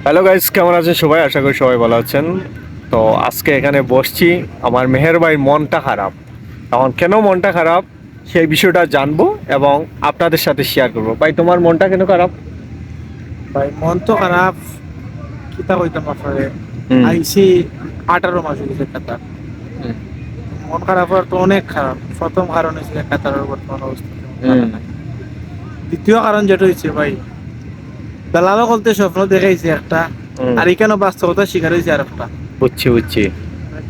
Hello guys, কেমন আছেন সবাই? আশা করি সবাই ভালো আছেন। তো আজকে এখানে বসছি, আমার মেহের ভাই মনটা খারাপ। এখন কেন মনটা খারাপ সেই বিষয়টা জানবো এবং আপনাদের সাথে শেয়ার করবো। ভাই, তোমার মনটা কেন খারাপ? ভাই মন তো খারাপ, কিতা কইতাম আপনারে। হুম। আইসি 18 মাস হয়েছে কাতার। হুম। মন খারাপ হওয়ার তো অনেক কারণ। প্রথম কারণ হয়েছে কাতারের বর্তমান অবস্থা তেমন ভালো হুম। নাই। দ্বিতীয় কারণ যেটা হয়েছে ভাই, দালালও বলতে স্বপ্ন দেখাইছে একটা, হুম। আর এখানে বাস্তবতা শিকার হয়েছে আর একটা। বুঝছি বুঝছি।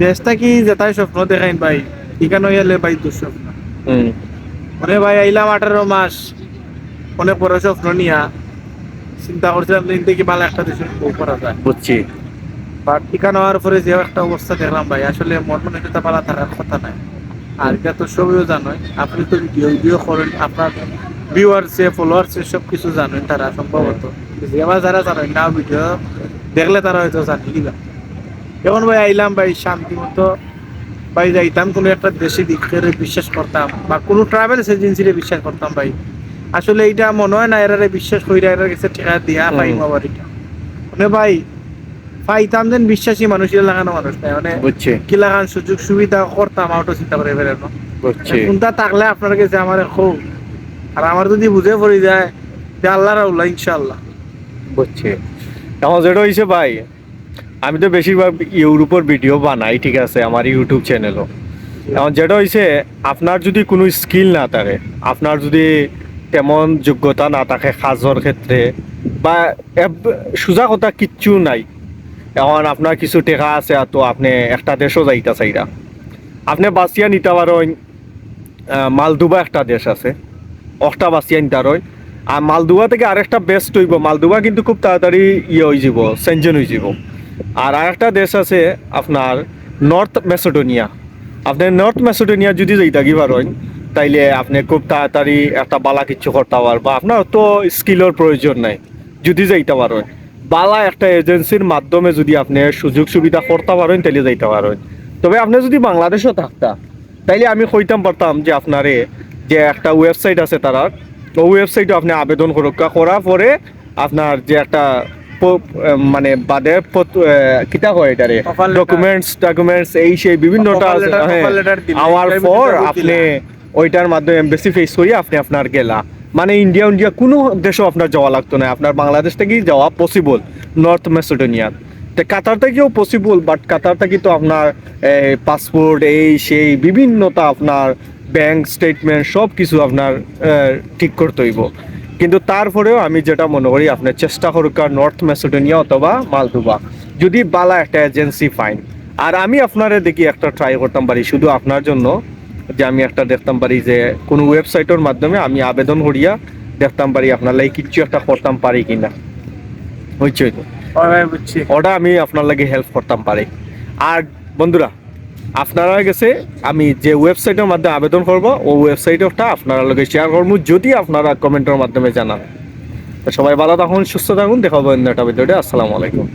দেশটা কি যেটাই স্বপ্ন দেখাইন ভাই, এখানে এলে ভাই দুঃস্বপ্ন। হুম। মনে ভাই আইলাম 18 মাস, অনেক বড় স্বপ্ন নিয়া চিন্তা করছিলাম দিন থেকে ভালো একটা দেশের বউ করা যায়। বুঝছি। বা টিকা নেওয়ার পরে যে একটা অবস্থা দেখলাম ভাই, আসলে মন মনে এটা পালা থাকার কথা নাই। আর হুম। এটা তো সবইও জানোই, আপনি তো ভিডিও ভিডিও করেন, আপনার ভিউয়ার্সে ফলোয়ার্সে সব কিছু জানেন তারা হুম। সম্ভবত। এবার যারা জানেন না ভিডিও দেখলে তারা হয়তো জানি দিলাম। যেমন ভাই আইলাম ভাই শান্তি মতো, ভাই যাইতাম কোনো একটা দেশে দিকের বিশ্বাস করতাম বা কোনো ট্রাভেলস এজেন্সিরে বিশ্বাস করতাম ভাই। আসলে এইটা মনে হয় না এরারে বিশ্বাস কইরা এরার কাছে টাকা দিয়া হুম। পাইম আবার এটা। মানে ভাই পাইতাম যেন বিশ্বাসী মানুষের লাগানো মানুষ নাই, মানে বুঝছি। কি লাগান সুযোগ সুবিধা করতাম আউটো চিন্তা করে বেরোনো। বুঝছি। কোনটা থাকলে আপনার কাছে আমার খুব, আর আমার যদি বুঝে পড়ে যায় যে আল্লাহ রাউল্লাহ ইনশাআল্লাহ। বুঝছি। এখন যেটা হয়েছে ভাই, আমি তো বেশিরভাগ ইউরোপের ভিডিও বানাই, ঠিক আছে, আমার ইউটিউব চ্যানেলও। এখন যেটা হয়েছে, আপনার যদি কোনো স্কিল না থাকে, আপনার যদি তেমন যোগ্যতা না থাকে কাজের ক্ষেত্রে, বা সোজা কথা কিচ্ছু নাই, এখন আপনার কিছু টেকা আছে তো আপনি একটা দেশও যাইতা চাইরা, আপনি বাঁচিয়া নিতে পারেন। মালদুবা একটা দেশ আছে, অষ্টা বাঁচিয়া নিতে পারেন। আর মালদুবা থেকে আরেকটা বেস্ট হইব, মালদুবা কিন্তু খুব তাড়াতাড়ি হয়ে যাব, সেনজেন হয়ে যাব। আর আরেকটা দেশ আছে আপনার নর্থ মেসিডোনিয়া। আপনি নর্থ মেসিডোনিয়া যদি যাই থাকি পারেন, তাইলে আপনি খুব তাড়াতাড়ি একটা বালা কিচ্ছু করতে পারবা, আপনার তো স্কিলের প্রয়োজন নাই। যদি যাইতে পারেন বালা একটা এজেন্সির মাধ্যমে, যদি আপনি সুযোগ সুবিধা করতে পারেন তাইলে যাইতে পারেন। তবে আপনি যদি বাংলাদেশও থাকতা, তাইলে আমি কইতাম পারতাম যে আপনারে যে একটা ওয়েবসাইট আছে তারা, ওই ওয়েবসাইটে আপনি আবেদন করার পরে আপনার যে একটা মানে বাদে কিতা হয় এটারে, অফার লেটার, ডকুমেন্টস এই সেই বিভিন্নটা অফার আছে, লেটার, হ্যাঁ। অফার লেটার দিলে আমার পর ইন্টারভিউ আপনি দিলা। ওইটার মাধ্যমে এমবেসি ফেস করি আপনি আপনার গেলা, মানে ইন্ডিয়া কোনো দেশও আপনার যাওয়া লাগতো না, আপনার বাংলাদেশ থেকেই যাওয়া পসিবল নর্থ মেসিডোনিয়া। তো কাতার থেকেও পসিবল, বাট কাতার থেকে তো আপনার পাসপোর্ট এই সেই বিভিন্নতা, আপনার ব্যাংক স্টেটমেন্ট সব কিছু আপনার ঠিক করতে হইব। কিন্তু তারপরেও আমি যেটা মনে করি, আপনার চেষ্টা করুক নর্থ মেসিডোনিয়া অথবা মালদোভা, যদি বালা একটা এজেন্সি ফাইন। আর আমি আপনারে দেখি একটা ট্রাই করতাম পারি শুধু আপনার জন্য, যে আমি একটা দেখতাম পারি যে কোনো ওয়েবসাইটের মাধ্যমে আমি আবেদন করিয়া দেখতাম পারি আপনার লাগে কিচ্ছু একটা করতাম পারি কিনা, বুঝছি তো? হয় ভাই বুঝছি। ওটা আমি আপনার লাগে হেল্প করতাম পারি। আর বন্ধুরা, আপনারা গেছে আমি যে ওয়েবসাইটের মাধ্যমে আবেদন করব, ওই ওয়েবসাইটটা আপনারা লগে শেয়ার করবো যদি আপনারা কমেন্টের মাধ্যমে জানান। তো সবাই ভালো থাকুন, সুস্থ থাকুন, দেখা হবে অন্য একটা ভিডিওতে। আসসালামু আলাইকুম।